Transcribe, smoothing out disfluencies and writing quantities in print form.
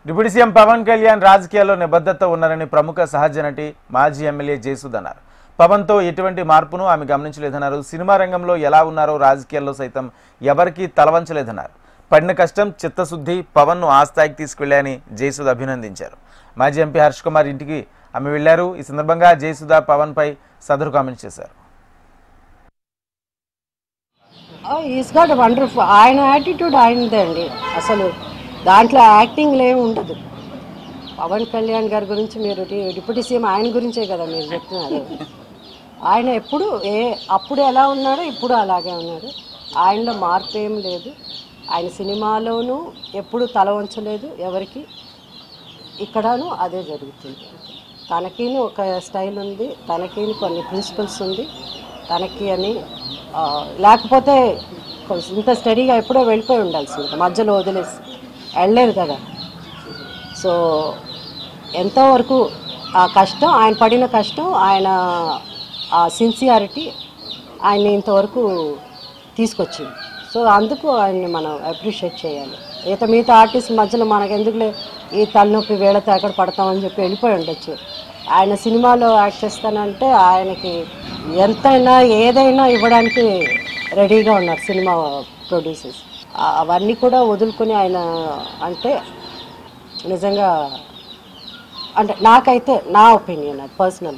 Deputy CM Pawan Kalyan రాజకీయాల్లో నిబద్ధత ఉన్నారని ప్రముఖ సహజ నటి మాజీ ఎమ్మెల్యే జయసుధ అన్నారు. పవన్తో ఎటువంటి మార్పును ఆమె గమనించలేదన్నారు. సినిమా రంగంలో ఎలా ఉన్నారో రాజకీయాల్లో సైతం ఎవరికీ తలవంచలేదన్నారు. పడిన కష్టం, చిత్తశుద్ధి పవన్ను ఆ స్థాయికి తీసుకెళ్లాయని జయసుధ అభినందించారు. మాజీ ఎంపీ హర్ష్ కుమార్ ఇంటికి ఆమె వెళ్లారు. ఈ సందర్భంగా జయసుధ పవన్ పై సదరు కామెంట్ చేశారు. ఆయన యాటిట్యూడ్ ఆయనదే అండి. అసలు దాంట్లో యాక్టింగ్ ఏమి ఉండదు. పవన్ కళ్యాణ్ గారి గురించి మీరు డిప్యూటీ సీఎం ఆయన గురించే కదా మీరు చెప్తున్నారు. ఆయన అప్పుడు ఎలా ఉన్నాడో ఇప్పుడు అలాగే ఉన్నాడు. ఆయనలో మార్పు ఏం లేదు. ఆయన సినిమాలోనూ ఎప్పుడు తల వంచలేదు ఎవరికి. ఇక్కడను అదే జరుగుతుంది. తనకిని ఒక స్టైల్ ఉంది, తనకిని కొన్ని ప్రిన్సిపల్స్ ఉంది తనకి అని. లేకపోతే ఇంత స్టడీగా ఎప్పుడో వెళ్ళిపోయి ఉండాల్సింది, మధ్యలో వదిలేసి వెళ్ళలేదు కదా. సో ఎంతవరకు ఆ కష్టం, ఆయన పడిన కష్టం, ఆయన ఆ సిన్సియారిటీ ఆయన్ని ఇంతవరకు తీసుకొచ్చింది. సో అందుకు ఆయన్ని మనం అప్రిషియేట్ చేయాలి. మిగతా ఆర్టిస్ట్ మధ్యలో మనకు ఎందుకులే ఈ తలనొప్పి వేళతో ఎక్కడ పడతామని చెప్పి వెళ్ళిపోయి ఉండొచ్చు. ఆయన సినిమాలో యాక్ట్ చేస్తానంటే ఆయనకి ఎంతైనా ఏదైనా ఇవ్వడానికి రెడీగా ఉన్నారు సినిమా ప్రొడ్యూసర్స్. అవన్నీ కూడా వదులుకొని ఆయన అంటే నిజంగా, అంటే నాకైతే నా ఒపీనియన్, అది పర్సనల్.